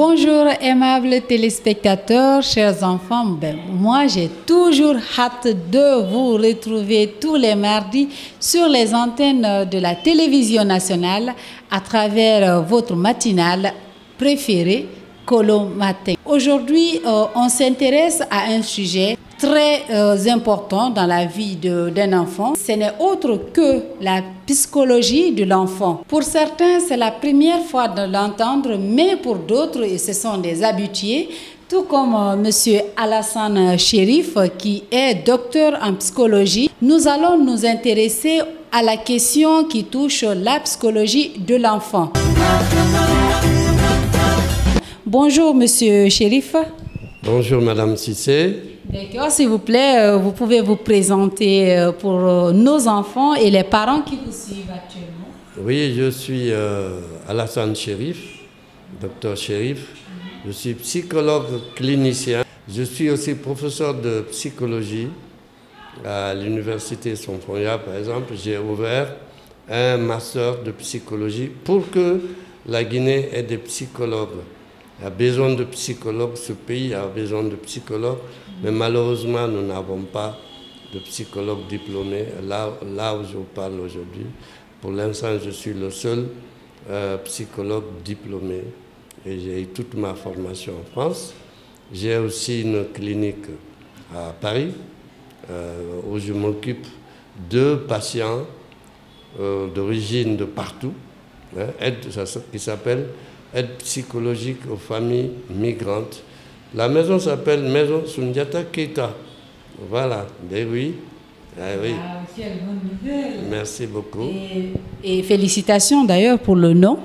Bonjour aimables téléspectateurs, chers enfants. Moi j'ai toujours hâte de vous retrouver tous les mardis sur les antennes de la télévision nationale à travers votre matinale préférée, Kolo Matin. Aujourd'hui, on s'intéresse à un sujet très important dans la vie d'un enfant. Ce n'est autre que la psychologie de l'enfant. Pour certains, c'est la première fois de l'entendre, mais pour d'autres, ce sont des habitués, tout comme M. Alassane Chérif, qui est docteur en psychologie. Nous allons nous intéresser à la question qui touche la psychologie de l'enfant. Bonjour, M. Chérif. Bonjour, Madame Cissé. D'accord, s'il vous plaît, vous pouvez vous présenter pour nos enfants et les parents qui vous suivent actuellement. Oui, je suis Alassane Chérif, docteur Chérif. Je suis psychologue clinicien. Je suis aussi professeur de psychologie à l'université Sonfonia, par exemple. J'ai ouvert un master de psychologie pour que la Guinée ait des psychologues. Il y a besoin de psychologues, ce pays a besoin de psychologues, mais malheureusement, nous n'avons pas de psychologues diplômés. Là où je vous parle aujourd'hui, pour l'instant, je suis le seul psychologue diplômé et j'ai eu toute ma formation en France. J'ai aussi une clinique à Paris où je m'occupe de patients d'origine de partout, qui s'appelle aide psychologique aux familles migrantes. La maison s'appelle Maison Sundiata Keita. Voilà, ben oui. Ah, oui. Ah, quelle bonne nouvelle. Merci beaucoup. Et félicitations d'ailleurs pour le nom,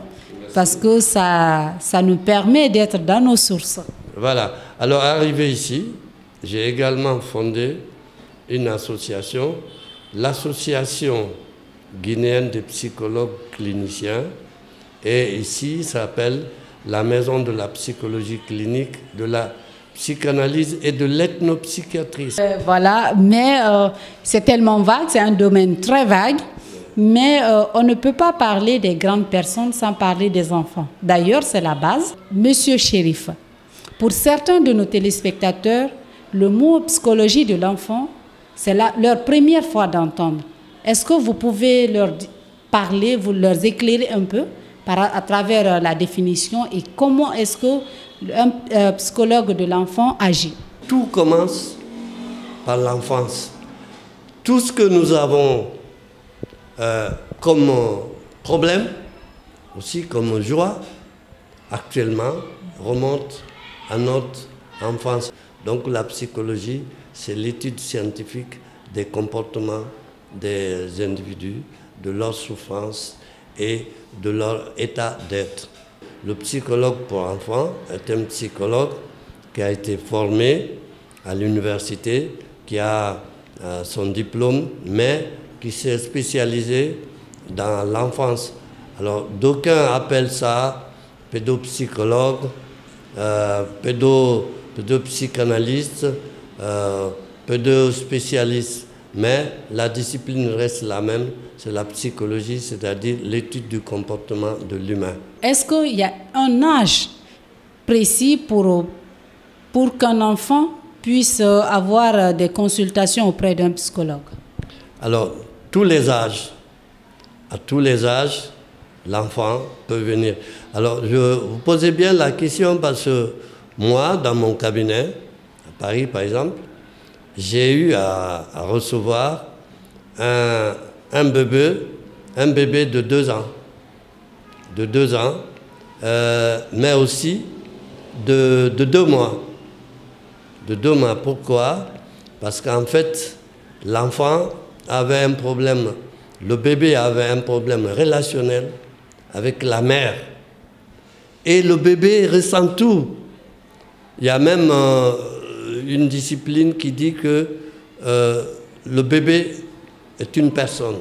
parce que ça nous permet d'être dans nos sources. Voilà. Alors, arrivé ici, j'ai également fondé une association, l'Association guinéenne des psychologues cliniciens. Et ici, ça s'appelle la Maison de la psychologie clinique, de la psychanalyse et de l'ethnopsychiatrie. Voilà, mais c'est tellement vague, c'est un domaine très vague, mais on ne peut pas parler des grandes personnes sans parler des enfants. D'ailleurs, c'est la base. Monsieur Chérif, pour certains de nos téléspectateurs, le mot psychologie de l'enfant, c'est leur première fois d'entendre. Est-ce que vous pouvez leur parler, vous leur éclairer un peu à travers la définition et comment est-ce qu'un psychologue de l'enfant agit? Tout commence par l'enfance. Tout ce que nous avons comme problème, aussi comme joie, actuellement, remonte à notre enfance. Donc la psychologie, c'est l'étude scientifique des comportements des individus, de leurs souffrances et de leur état d'être. Le psychologue pour enfants est un psychologue qui a été formé à l'université, qui a son diplôme, mais qui s'est spécialisé dans l'enfance. Alors d'aucuns appellent ça pédopsychologue, pédopsychanalyste, pédospécialiste. Mais la discipline reste la même, c'est la psychologie, c'est-à-dire l'étude du comportement de l'humain. Est-ce qu'il y a un âge précis pour qu'un enfant puisse avoir des consultations auprès d'un psychologue? Alors, tous les âges, à tous les âges, l'enfant peut venir. Alors, je vous posez bien la question parce que moi, dans mon cabinet, à Paris par exemple, j'ai eu à recevoir un bébé de 2 ans. De 2 ans, mais aussi de 2 mois. De 2 mois. Pourquoi? Parce qu'en fait, l'enfant avait un problème, le bébé avait un problème relationnel avec la mère. Et le bébé ressent tout. Il y a même une discipline qui dit que le bébé est une personne.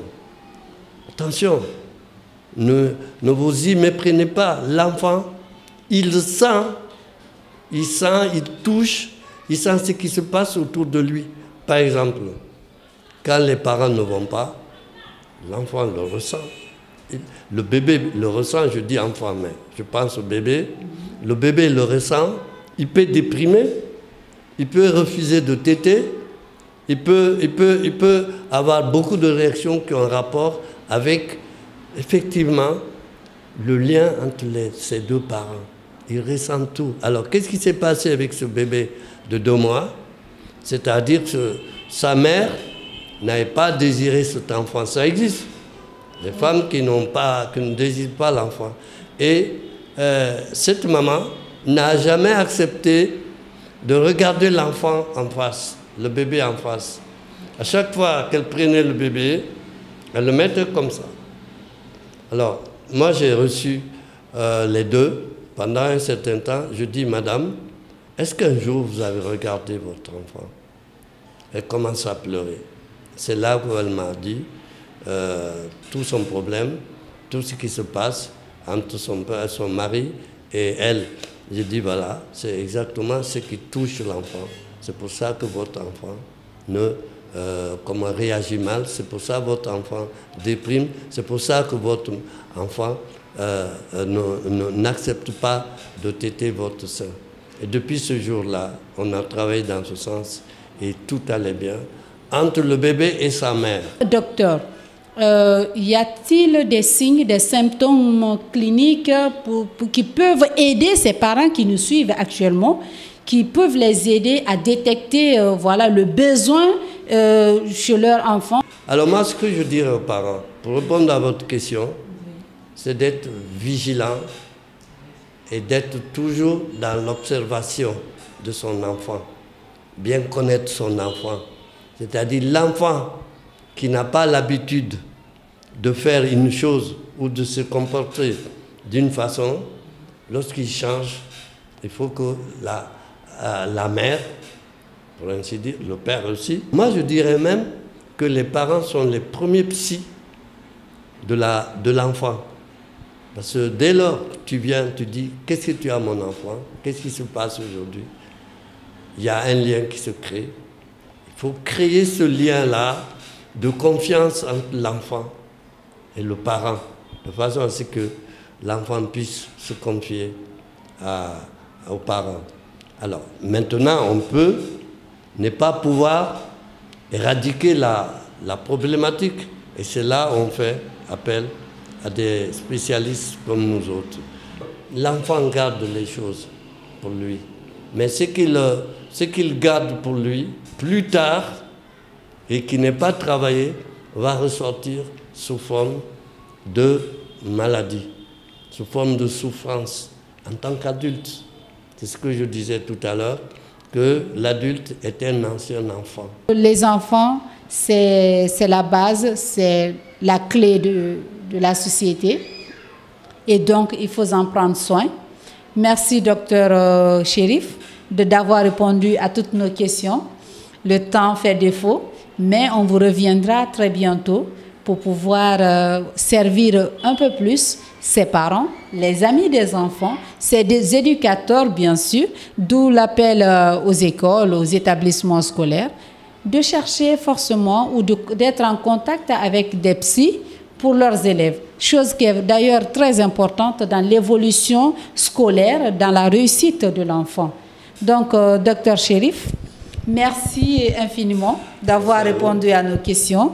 Attention, ne vous y méprenez pas. L'enfant, il sent, il touche, il sent ce qui se passe autour de lui. Par exemple, quand les parents ne vont pas, l'enfant le ressent. Le bébé le ressent, je dis enfant, mais je pense au bébé. le bébé le ressent, il peut déprimer, il peut refuser de téter, il peut avoir beaucoup de réactions qui ont un rapport avec, effectivement, le lien entre ces deux parents. Il ressent tout. Alors, qu'est-ce qui s'est passé avec ce bébé de 2 mois? C'est-à-dire que sa mère n'avait pas désiré cet enfant. Ça existe. Les femmes qui ne désirent pas l'enfant. Et cette maman n'a jamais accepté de regarder l'enfant en face, le bébé en face. À chaque fois qu'elle prenait le bébé, elle le mettait comme ça. Alors, moi j'ai reçu les deux. Pendant un certain temps, je dis, madame, est-ce qu'un jour vous avez regardé votre enfant? Elle commence à pleurer. C'est là où elle m'a dit tout son problème, tout ce qui se passe entre son mari et elle. J'ai dit, voilà, c'est exactement ce qui touche l'enfant. C'est pour ça que votre enfant réagit mal, c'est pour ça que votre enfant déprime, c'est pour ça que votre enfant n'accepte pas de téter votre sein. Et depuis ce jour-là, on a travaillé dans ce sens et tout allait bien entre le bébé et sa mère. Docteur, y a-t-il des signes, des symptômes cliniques qui peuvent aider ces parents qui nous suivent actuellement, qui peuvent les aider à détecter voilà, le besoin chez leur enfant? Alors moi, ce que je dirais aux parents, pour répondre à votre question, c'est d'être vigilant et d'être toujours dans l'observation de son enfant. Bien connaître son enfant. C'est-à-dire l'enfant qui n'a pas l'habitude de faire une chose ou de se comporter d'une façon, lorsqu'il change, il faut que la mère, pour ainsi dire, le père aussi. Moi, je dirais même que les parents sont les premiers psys de l'enfant. Parce que dès lors que tu viens, tu dis, qu'est-ce que tu as mon enfant? Qu'est-ce qui se passe aujourd'hui? Il y a un lien qui se crée. Il faut créer ce lien-là de confiance entre l'enfant et le parent, de façon à ce que l'enfant puisse se confier aux parents. Alors, maintenant, on peut ne pas pouvoir éradiquer la problématique. Et c'est là où on fait appel à des spécialistes comme nous autres. L'enfant garde les choses pour lui. Mais ce qu'il garde pour lui, plus tard, et qui n'est pas travaillé, va ressortir sous forme de maladie, sous forme de souffrance en tant qu'adulte. C'est ce que je disais tout à l'heure, que l'adulte est un ancien enfant. Les enfants, c'est la base, c'est la clé de la société. Et donc, il faut en prendre soin. Merci, docteur Chérif, d'avoir répondu à toutes nos questions. Le temps fait défaut, mais on vous reviendra très bientôt pour pouvoir servir un peu plus ses parents, les amis des enfants, c'est des éducateurs bien sûr, d'où l'appel aux écoles, aux établissements scolaires, de chercher forcément ou d'être en contact avec des psys pour leurs élèves. Chose qui est d'ailleurs très importante dans l'évolution scolaire, dans la réussite de l'enfant. Donc, docteur Chérif, merci infiniment d'avoir répondu à nos questions.